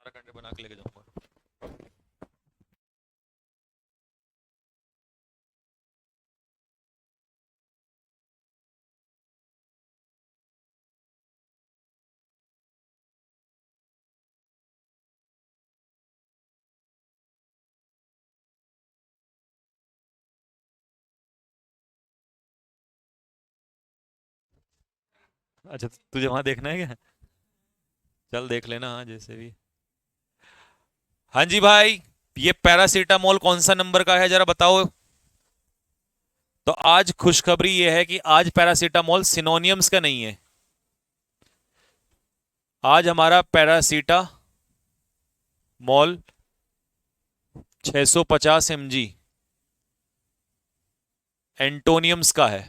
कंडे बना के लेके जाऊंगा। अच्छा, तुझे वहां देखना है क्या? चल देख लेना, हाँ जैसे भी। हाँ जी भाई, ये पैरासीटामोल कौन सा नंबर का है जरा बताओ। तो आज खुशखबरी ये है कि आज पैरासीटामोल सिनोनियम्स का नहीं है। आज हमारा पैरासीटामोल 650 mg एंटोनियम्स का है।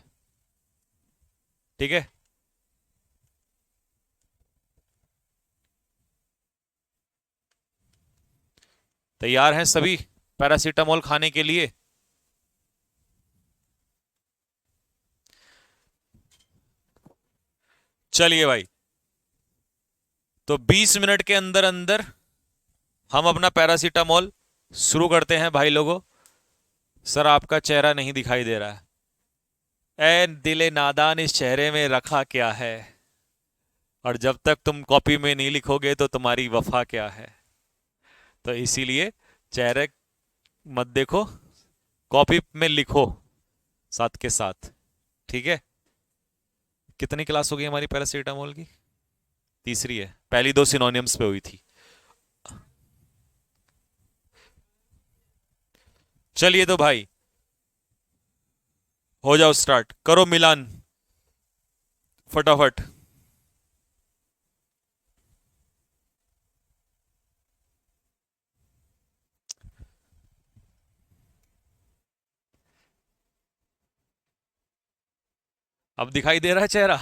ठीक है। तैयार हैं सभी पैरासीटामोल खाने के लिए? चलिए भाई, तो 20 मिनट के अंदर अंदर हम अपना पैरासीटामोल शुरू करते हैं भाई लोगों। सर आपका चेहरा नहीं दिखाई दे रहा है। ए दिले नादान, इस चेहरे में रखा क्या है? और जब तक तुम कॉपी में नहीं लिखोगे तो तुम्हारी वफा क्या है? तो इसीलिए चेहरे मत देखो, कॉपी में लिखो साथ के साथ। ठीक है। कितनी क्लास हो गई हमारी पैरासीटामोल की? तीसरी है, पहली दो सिनोनियम्स पे हुई थी। चलिए तो भाई, हो जाओ स्टार्ट, करो मिलान फटाफट। अब दिखाई दे रहा है चेहरा?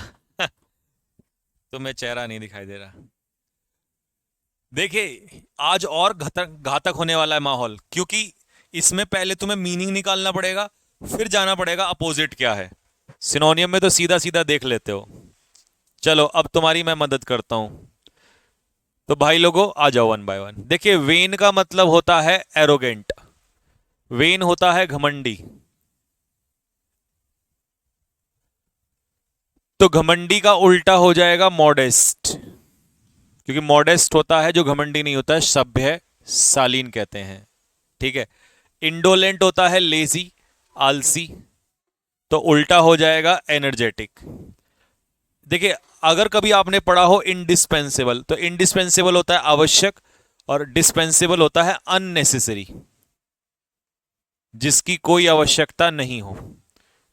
तुम्हें चेहरा नहीं दिखाई दे रहा। देखिए, आज और घातक घातक होने वाला है माहौल, क्योंकि इसमें पहले तुम्हें मीनिंग निकालना पड़ेगा, फिर जाना पड़ेगा अपोजिट क्या है। सिनोनियम में तो सीधा सीधा देख लेते हो। चलो अब तुम्हारी मैं मदद करता हूं। तो भाई लोगों आ जाओ वन बाय वन। देखिए, वेन का मतलब होता है एरोगेंट, वेन होता है घमंडी। तो घमंडी का उल्टा हो जाएगा मॉडेस्ट, क्योंकि मॉडेस्ट होता है जो घमंडी नहीं होता है, सभ्य शालीन कहते हैं। ठीक है। इंडोलेंट होता है लेजी, आलसी। तो उल्टा हो जाएगा एनर्जेटिक। देखिए, अगर कभी आपने पढ़ा हो इंडिस्पेंसेबल, तो इंडिस्पेंसेबल होता है आवश्यक और डिस्पेंसेबल होता है अननेसेसरी, जिसकी कोई आवश्यकता नहीं हो।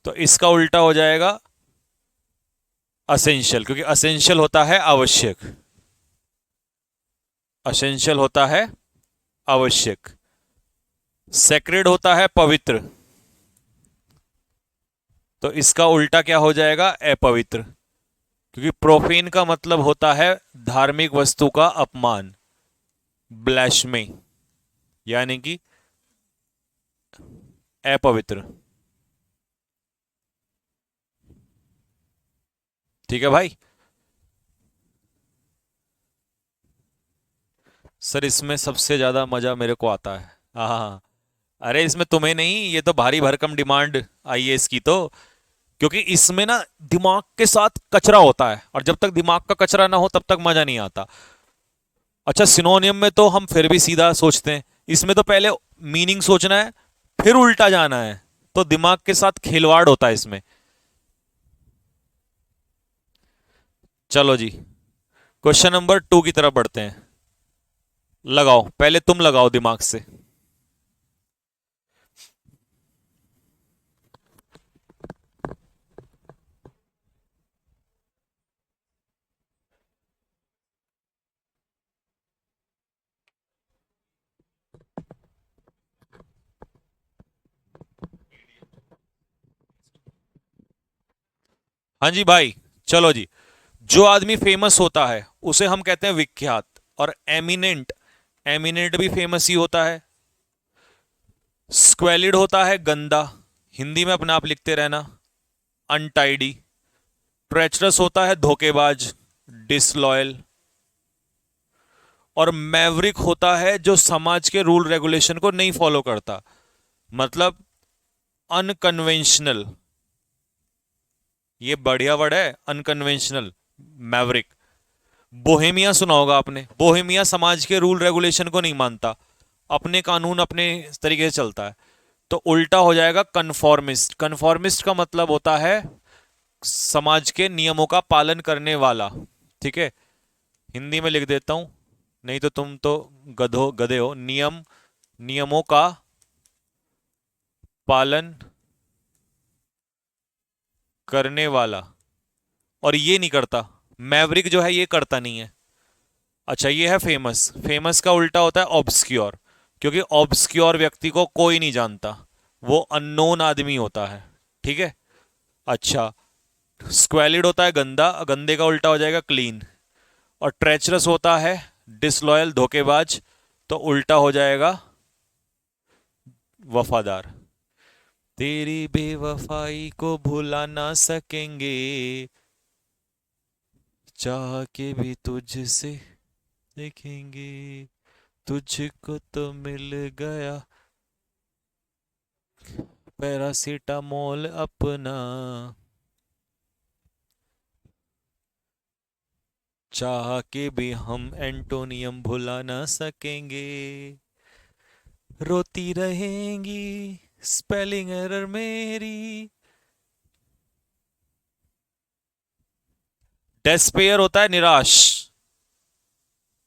तो इसका उल्टा हो जाएगा असेंशियल, क्योंकि असेंशियल होता है आवश्यक, असेंशियल होता है आवश्यक। सेक्रेड होता है पवित्र, तो इसका उल्टा क्या हो जाएगा? अपवित्र, क्योंकि प्रोफेन का मतलब होता है धार्मिक वस्तु का अपमान, ब्लैशमी, यानी कि अपवित्र। ठीक है भाई। सर इसमें सबसे ज्यादा मजा मेरे को आता है। हाँ, अरे इसमें तुम्हें नहीं, ये तो भारी भरकम डिमांड आई है इसकी तो। क्योंकि इसमें ना दिमाग के साथ कचरा होता है, और जब तक दिमाग का कचरा ना हो तब तक मजा नहीं आता। अच्छा, सिनोनियम में तो हम फिर भी सीधा सोचते हैं, इसमें तो पहले मीनिंग सोचना है, फिर उल्टा जाना है। तो दिमाग के साथ खिलवाड़ होता है इसमें। चलो जी, क्वेश्चन नंबर 2 की तरफ बढ़ते हैं। लगाओ, पहले तुम लगाओ दिमाग से। हाँ जी भाई, चलो जी। जो आदमी फेमस होता है उसे हम कहते हैं विख्यात, और एमिनेंट, एमिनेंट भी फेमस ही होता है। स्क्वेलिड होता है गंदा, हिंदी में अपने आप लिखते रहना, अनटाइडी। ट्रेचरस होता है धोखेबाज, डिसलॉयल। और मैवरिक होता है जो समाज के रूल रेगुलेशन को नहीं फॉलो करता, मतलब अनकन्वेंशनल। ये बढ़िया वर्ड है, अनकन्वेंशनल, मैवरिक। बोहेमिया सुना होगा आपने, बोहेमिया समाज के रूल रेगुलेशन को नहीं मानता, अपने कानून अपने तरीके से चलता है। तो उल्टा हो जाएगा कन्फॉर्मिस्ट। कन्फॉर्मिस्ट का मतलब होता है समाज के नियमों का पालन करने वाला। ठीक है, हिंदी में लिख देता हूं, नहीं तो तुम तो गधे हो। नियमों का पालन करने वाला, और ये नहीं करता। मैवरिक जो है ये करता नहीं है। अच्छा, ये है फेमस। फेमस का उल्टा होता है ऑब्सक्योर, क्योंकि ऑब्सक्योर व्यक्ति को कोई नहीं जानता, वो अननोन आदमी होता है। ठीक है। अच्छा, स्क्वैलिड होता है गंदा, गंदे का उल्टा हो जाएगा क्लीन। और ट्रेचरस होता है डिसलॉयल, धोखेबाज, तो उल्टा हो जाएगा वफादार। तेरी बेवफाई को भुला ना सकेंगे, चाह के भी तुझसे देखेंगे, तुझको तो मिल गया पैरासीटामोल अपना, चाह के भी हम एंटोनियम भुला ना सकेंगे, रोती रहेंगी स्पेलिंग एरर मेरी। डेस्पेयर होता है निराश,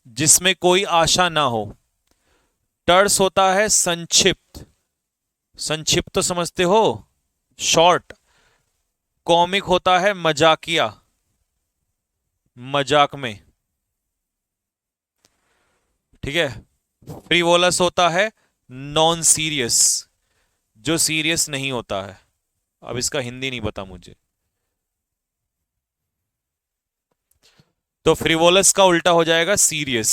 जिसमें कोई आशा ना हो। टर्स होता है संक्षिप्त, संक्षिप्त तो समझते हो, शॉर्ट। कॉमिक होता है मजाकिया, मजाक में। ठीक है। फ्रीवोलस होता है नॉन सीरियस, जो सीरियस नहीं होता है। अब इसका हिंदी नहीं पता मुझे। तो फ्रीवोलस का उल्टा हो जाएगा सीरियस।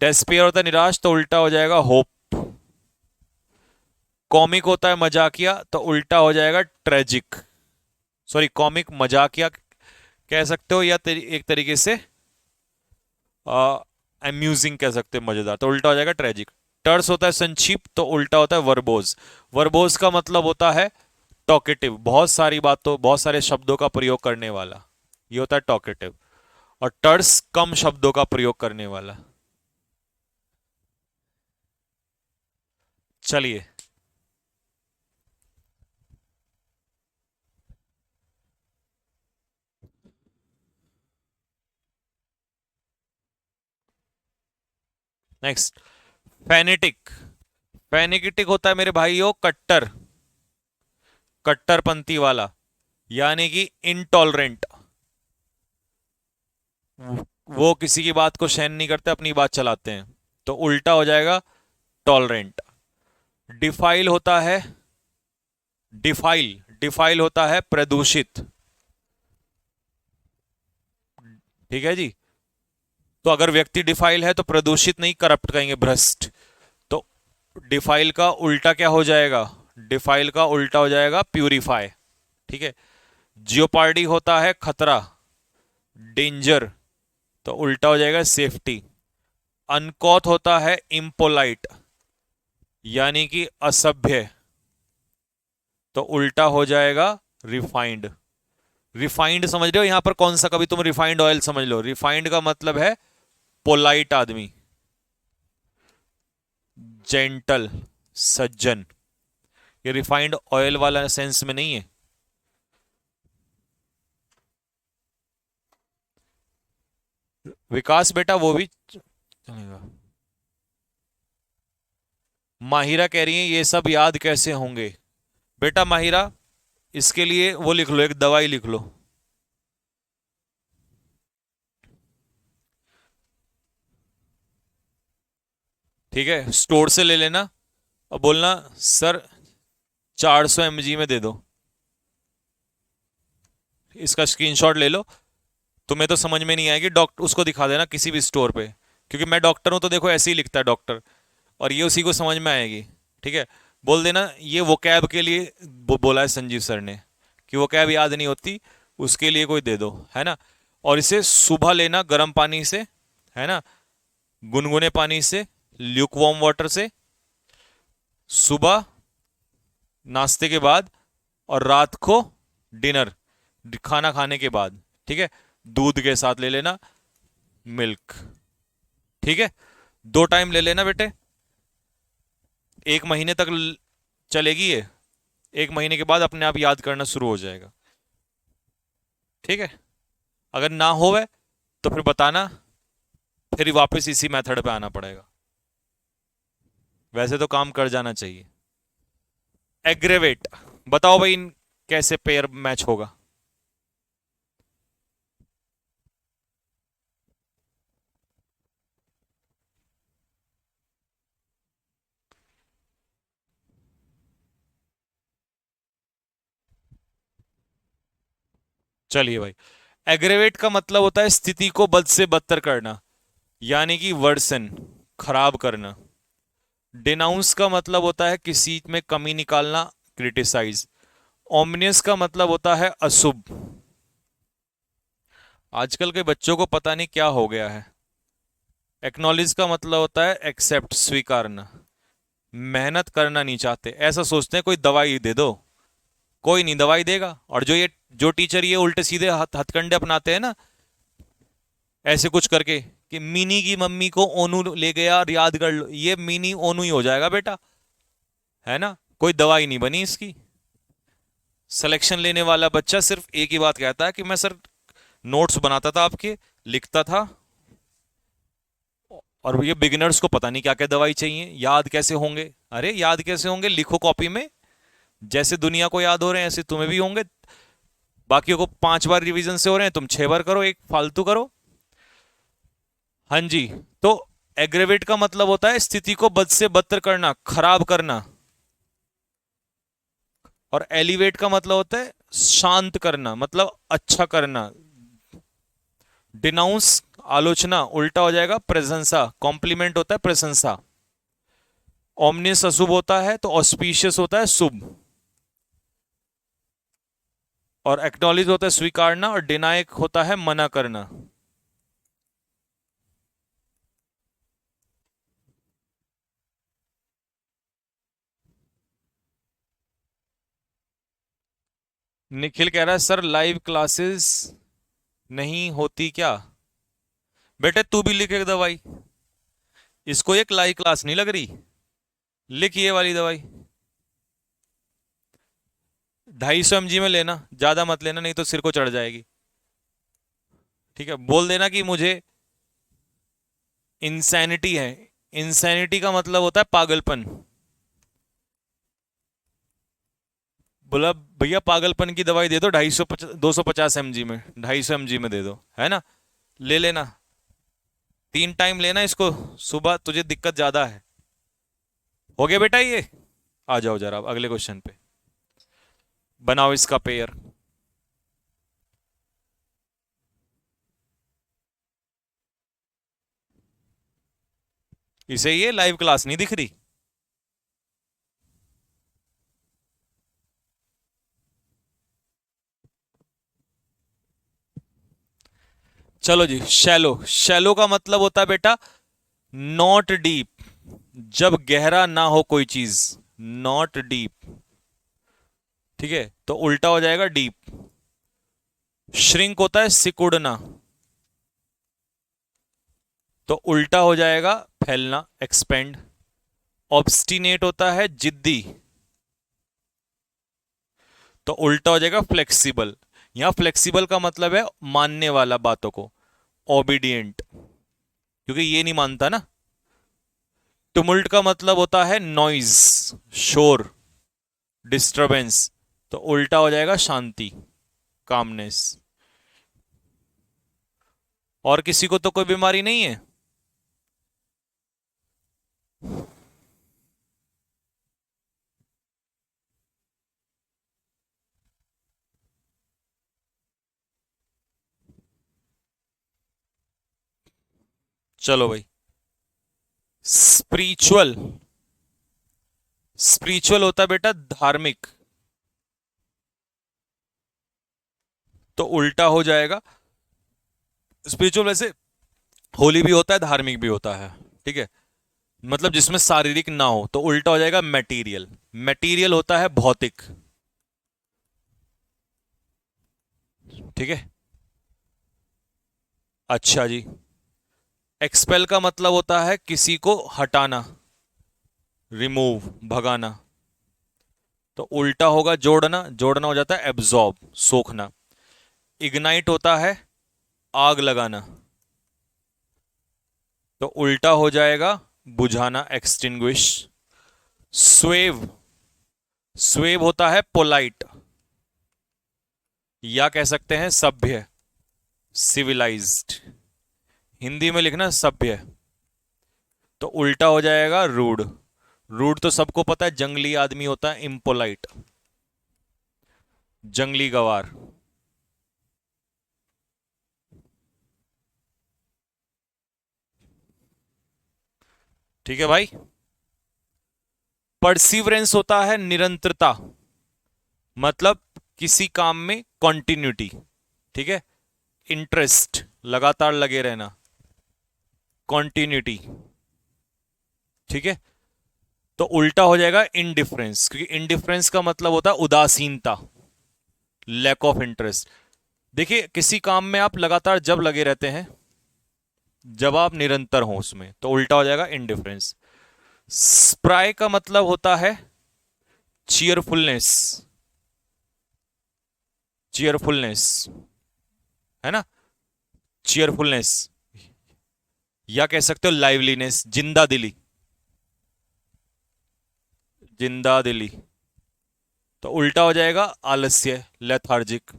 डेस्पेयर होता है निराश, तो उल्टा हो जाएगा होप। कॉमिक होता है मजाकिया, तो उल्टा हो जाएगा ट्रेजिक। सॉरी, कॉमिक मजाकिया कह सकते हो, या एक तरीके से अम्यूजिंग कह सकते हो, मजेदार, तो उल्टा हो जाएगा ट्रेजिक। टर्स होता है संक्षिप्त, तो उल्टा होता है वर्बोज। वर्बोज का मतलब होता है टॉकेटिव, बहुत सारी बातों, बहुत सारे शब्दों का प्रयोग करने वाला, ये होता है टॉकेटिव। और टर्स कम शब्दों का प्रयोग करने वाला। चलिए, नेक्स्ट, फेनेटिक। फेनेटिक होता है मेरे भाइयों कट्टर, कट्टरपंथी वाला, यानी कि इनटॉलरेंट। वो किसी की बात को सहन नहीं करते, अपनी बात चलाते हैं, तो उल्टा हो जाएगा टॉलरेंट। डिफाइल होता है, डिफाइल होता है प्रदूषित। ठीक है जी। तो अगर व्यक्ति डिफाइल है तो प्रदूषित नहीं, करप्ट कहेंगे, भ्रष्ट। तो डिफाइल का उल्टा क्या हो जाएगा? डिफाइल का उल्टा हो जाएगा प्यूरिफाई। ठीक है। जियोपार्डी होता है खतरा, डेंजर, तो उल्टा हो जाएगा सेफ्टी। अनकॉथ होता है इम्पोलाइट, यानी कि असभ्य, तो उल्टा हो जाएगा रिफाइंड। रिफाइंड समझ रहे हो यहां पर कौन सा? कभी तुम रिफाइंड ऑयल समझ लो, रिफाइंड का मतलब है पोलाइट आदमी, जेंटल, सज्जन। ये रिफाइंड ऑयल वाला सेंस में नहीं है। विकास बेटा वो भी चलेगा। माहिरा कह रही है ये सब याद कैसे होंगे? बेटा माहिरा, इसके लिए वो लिख लो, एक दवाई लिख लो। ठीक है, स्टोर से ले लेना और बोलना सर 400 mg में दे दो। इसका स्क्रीनशॉट ले लो। तुम्हें तो समझ में नहीं आएगी, डॉक्टर उसको दिखा देना किसी भी स्टोर पे, क्योंकि मैं डॉक्टर हूं तो देखो ऐसे ही लिखता है डॉक्टर, और ये उसी को समझ में आएगी। ठीक है, बोल देना ये वो कैब के लिए बोला है संजीव सर ने, कि वो कैब याद नहीं होती, उसके लिए कोई दे दो, है ना। और इसे सुबह लेना गर्म पानी से, है ना, गुनगुने पानी से, ल्यूक वार्म वाटर से, सुबह नाश्ते के बाद, और रात को डिनर, खाना खाने के बाद। ठीक है, दूध के साथ ले लेना, मिल्क। ठीक है, 2 टाइम ले लेना बेटे। 1 महीने तक चलेगी ये। 1 महीने के बाद अपने आप याद करना शुरू हो जाएगा। ठीक है, अगर ना होवे तो फिर बताना, फिर वापस इसी मेथड पे आना पड़ेगा। वैसे तो काम कर जाना चाहिए। एग्रेवेट, बताओ भाई कैसे पेयर मैच होगा। चलिए भाई, एग्रेवेट का मतलब होता है स्थिति को बद से बदतर करना, यानी कि वर्सन, खराब करना। डिनाउंस का मतलब होता है किसी में कमी निकालना, क्रिटिसाइज। ओमिनियस का मतलब होता है अशुभ। आजकल के बच्चों को पता नहीं क्या हो गया है। एक्नॉलेज का मतलब होता है एक्सेप्ट, स्वीकारना। मेहनत करना नहीं चाहते, ऐसा सोचते हैं कोई दवाई दे दो। कोई नहीं दवाई देगा। और जो टीचर ये उल्टे सीधे हथकंडे अपनाते हैं ना, ऐसे कुछ करके कि मिनी की मम्मी को ओनू ले गया और याद कर लो, ये मिनी ओनू ही हो जाएगा बेटा, है ना, कोई दवाई नहीं बनी इसकी। सिलेक्शन लेने वाला बच्चा सिर्फ एक ही बात कहता है कि मैं सर नोट्स बनाता था आपके, लिखता था, और ये बिगिनर्स को पता नहीं क्या क्या दवाई चाहिए, याद कैसे होंगे। अरे याद कैसे होंगे, लिखो कॉपी में, जैसे दुनिया को याद हो रहे हैं ऐसे तुम्हें भी होंगे। बाकियों को 5 बार रिवीजन से हो रहे हैं, तुम 6 बार करो, एक फालतू करो। हाँ जी। तो एग्रेवेट का मतलब होता है स्थिति को बद से बदतर करना, खराब करना। और एलिवेट का मतलब होता है शांत करना, मतलब अच्छा करना। डिनाउंस, आलोचना, उल्टा हो जाएगा प्रशंसा, कॉम्प्लीमेंट होता है प्रशंसा। ओमनियस अशुभ होता है तो ऑस्पिशियस होता है शुभ। और एक्नॉलेज होता है स्वीकारना, और डिनाइक होता है मना करना। निखिल कह रहा है सर लाइव क्लासेस नहीं होती क्या। बेटे तू भी लिख एक दवाई, इसको एक लाइव क्लास नहीं लग रही, लिख ये वाली दवाई। 250 mg में लेना, ज्यादा मत लेना नहीं तो सिर को चढ़ जाएगी। ठीक है, बोल देना कि मुझे इंसैनिटी है। इंसैनिटी का मतलब होता है पागलपन। बोला भैया पागलपन की दवाई दे दो, 250 mg में, 250 mg में दे दो, है ना, ले लेना। 3 टाइम लेना इसको, सुबह, तुझे दिक्कत ज्यादा है। हो गया बेटा ये। आ जाओ जरा अब अगले क्वेश्चन पे, बनाओ इसका पेयर। इसे ये लाइव क्लास नहीं दिख रही। चलो जी, शैलो। शैलो का मतलब होता है बेटा नॉट डीप, जब गहरा ना हो कोई चीज, नॉट डीप। ठीक है, तो उल्टा हो जाएगा डीप। श्रिंक होता है सिकुड़ना, तो उल्टा हो जाएगा फैलना, एक्सपेंड। ऑब्स्टिनेट होता है जिद्दी, तो उल्टा हो जाएगा फ्लेक्सिबल। यहां फ्लेक्सिबल का मतलब है मानने वाला बातों को, ओबीडियंट, क्योंकि ये नहीं मानता ना। टुमुल्ट का मतलब होता है नॉइज, शोर, डिस्टरबेंस, तो उल्टा हो जाएगा शांति, कामनेस। और किसी को तो कोई बीमारी नहीं है। चलो भाई, स्पिरिचुअल। स्पिरिचुअल होता है बेटा धार्मिक, तो उल्टा हो जाएगा। स्पिरिचुअल वैसे होली भी होता है, धार्मिक भी होता है, ठीक है, मतलब जिसमें शारीरिक ना हो, तो उल्टा हो जाएगा मैटीरियल। मैटीरियल होता है भौतिक, ठीक है। अच्छा जी, एक्सपेल का मतलब होता है किसी को हटाना, रिमूव, भगाना। तो उल्टा होगा जोड़ना, जोड़ना हो जाता है एब्जॉर्ब, सोखना। इग्नाइट होता है आग लगाना, तो उल्टा हो जाएगा बुझाना, एक्सटिंग्विश। स्वेव, स्वेव होता है पोलाइट, या कह सकते हैं सभ्य, सिविलाइज्ड। हिंदी में लिखना सभ्य, तो उल्टा हो जाएगा रूड। रूड तो सबको पता है, जंगली आदमी होता है, इम्पोलाइट, जंगली गवार। ठीक है भाई। परसिवरेंस होता है निरंतरता, मतलब किसी काम में कॉन्टिन्यूटी, ठीक है। इंटरेस्ट, लगातार लगे रहना, कॉन्टिन्यूटी, ठीक है। तो उल्टा हो जाएगा इनडिफरेंस, क्योंकि इनडिफरेंस का मतलब होता है उदासीनता, लैक ऑफ इंटरेस्ट। देखिए, किसी काम में आप लगातार जब लगे रहते हैं, जब आप निरंतर हो उसमें, तो उल्टा हो जाएगा इनडिफरेंस। स्प्राई का मतलब होता है चीयरफुलनेस, चीयरफुलनेस, है ना, चीयरफुलनेस, या कह सकते हो लाइवलीनेस, जिंदा दिली, जिंदा दिली। तो उल्टा हो जाएगा आलस्य, लेथार्जिक,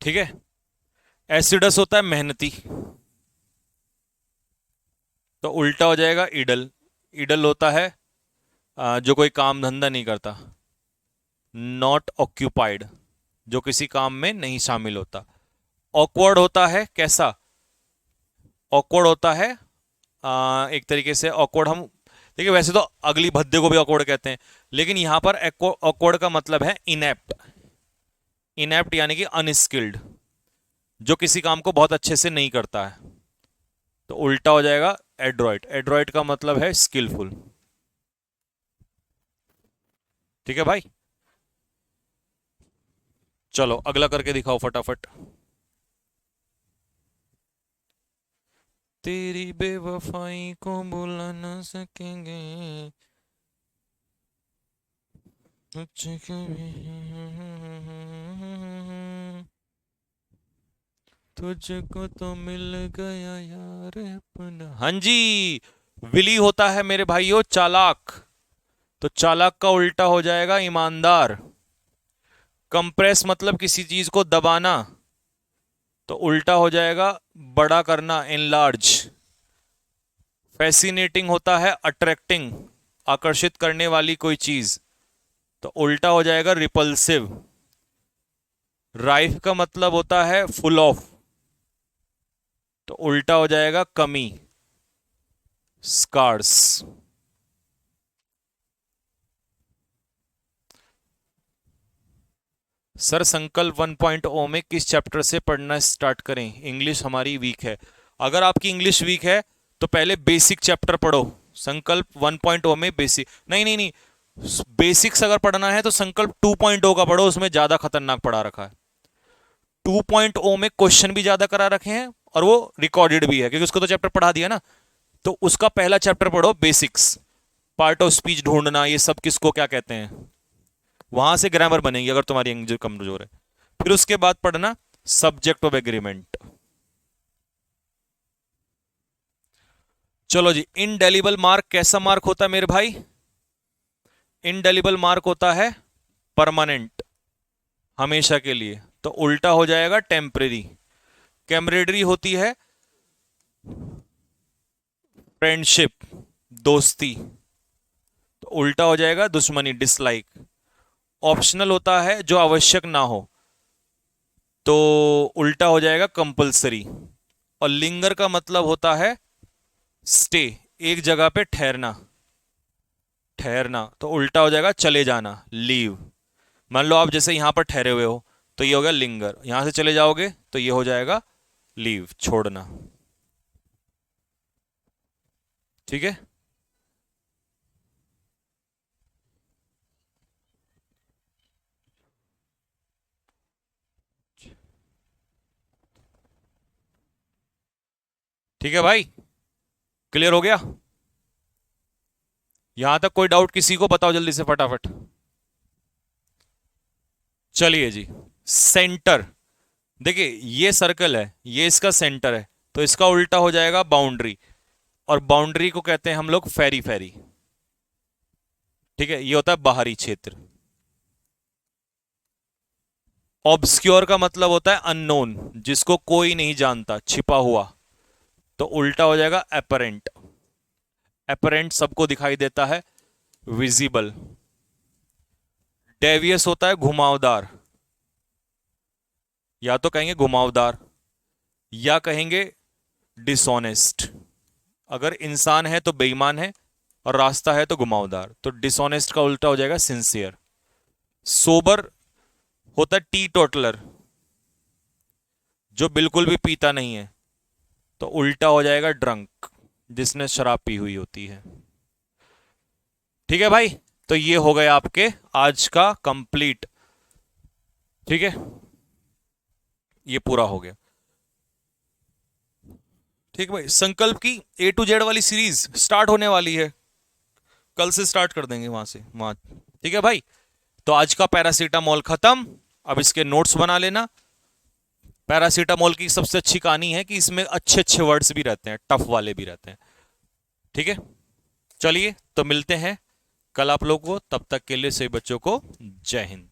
ठीक है। एसिडस होता है मेहनती, तो उल्टा हो जाएगा ईडल। ईडल होता है जो कोई काम धंधा नहीं करता, नॉट ऑक्यूपाइड, जो किसी काम में नहीं शामिल होता। ऑकवर्ड होता है कैसा, ऑकवर्ड होता है एक तरीके से ऑकवर्ड हम, देखिए वैसे तो अगली भद्दे को भी ऑकवर्ड कहते हैं, लेकिन यहां पर ऑकवर्ड का मतलब है इनेप्ट। इनेप्ट यानी कि अनस्किल्ड, जो किसी काम को बहुत अच्छे से नहीं करता है, तो उल्टा हो जाएगा एड्रॉइट। एड्रॉइट का मतलब है स्किलफुल, ठीक है भाई। चलो अगला करके दिखाओ फटाफट। तेरी बेवफाई को भुला ना सकेंगे तुझको तो मिल गया यार अपना। हाँ जी, विली होता है मेरे भाइयों चालाक, तो चालाक का उल्टा हो जाएगा ईमानदार। कंप्रेस मतलब किसी चीज को दबाना, तो उल्टा हो जाएगा बड़ा करना, एनलार्ज। फैसिनेटिंग होता है अट्रैक्टिंग, आकर्षित करने वाली कोई चीज, तो उल्टा हो जाएगा रिपल्सिव। राइफ का मतलब होता है फुल ऑफ, तो उल्टा हो जाएगा कमी, स्कार्स। सर संकल्प 1.0 में किस चैप्टर से पढ़ना स्टार्ट करें, इंग्लिश हमारी वीक है। अगर आपकी इंग्लिश वीक है तो पहले बेसिक चैप्टर पढ़ो। संकल्प 1.0 में बेसिक नहीं नहीं नहीं, बेसिक्स अगर पढ़ना है तो संकल्प 2.0 का पढ़ो, उसमें ज्यादा खतरनाक पढ़ा रखा है। 2.0 में क्वेश्चन भी ज्यादा करा रखे हैं और वो रिकॉर्डेड भी है, क्योंकि उसको तो चैप्टर पढ़ा दिया ना। तो उसका पहला चैप्टर पढ़ो बेसिक्स, पार्ट ऑफ स्पीच ढूंढना, ये सब किसको क्या कहते हैं, वहां से ग्रामर बनेगी अगर तुम्हारी इंग्लिश कमजोर है। फिर उसके बाद पढ़ना सब्जेक्ट ऑफ एग्रीमेंट। चलो जी, इनडेलिबल मार्क कैसा मार्क होता है मेरे भाई, इनडेलिबल मार्क होता है परमानेंट, हमेशा के लिए, तो उल्टा हो जाएगा टेम्परेरी। कैमरेडरी होती है फ्रेंडशिप, दोस्ती, तो उल्टा हो जाएगा दुश्मनी, डिसलाइक। ऑप्शनल होता है जो आवश्यक ना हो, तो उल्टा हो जाएगा कंपलसरी। और लिंगर का मतलब होता है स्टे, एक जगह पे ठहरना, ठहरना, तो उल्टा हो जाएगा चले जाना, लीव। मान लो आप जैसे यहां पर ठहरे हुए हो, तो ये हो गया लिंगर। यहां से चले जाओगे तो ये हो जाएगा लीव, छोड़ना। ठीक है, ठीक है भाई, क्लियर हो गया? यहां तक कोई डाउट किसी को? बताओ जल्दी से फटाफट। चलिए जी, सेंटर। देखिए ये सर्कल है, ये इसका सेंटर है, तो इसका उल्टा हो जाएगा बाउंड्री, और बाउंड्री को कहते हैं हम लोग फेरी फेरी। ठीक है, ये होता है बाहरी क्षेत्र। ऑब्सक्योर का मतलब होता है अननोन, जिसको कोई नहीं जानता, छिपा हुआ। तो उल्टा हो जाएगा एपरेंट। एपरेंट सबको दिखाई देता है, विजिबल। डेवियस होता है घुमावदार, या तो कहेंगे घुमावदार या कहेंगे डिसऑनेस्ट। अगर इंसान है तो बेईमान है, और रास्ता है तो घुमावदार। तो डिसऑनेस्ट का उल्टा हो जाएगा सिंसियर। सोबर होता है टी टोटलर, जो बिल्कुल भी पीता नहीं है, तो उल्टा हो जाएगा ड्रंक, जिसने शराब पी हुई होती है। ठीक है भाई, तो ये हो गया आपके आज का कंप्लीट। ठीक है, ये पूरा हो गया। ठीक है भाई, संकल्प की A to Z वाली सीरीज स्टार्ट होने वाली है, कल से स्टार्ट कर देंगे वहां से वहां। ठीक है भाई, तो आज का पैरासीटामोल खत्म। अब इसके नोट्स बना लेना। पैरासीटामोल की सबसे अच्छी कहानी है कि इसमें अच्छे अच्छे वर्ड्स भी रहते हैं, टफ वाले भी रहते हैं। ठीक है, चलिए तो मिलते हैं कल आप लोगों को। तब तक के लिए सभी बच्चों को जय हिंद।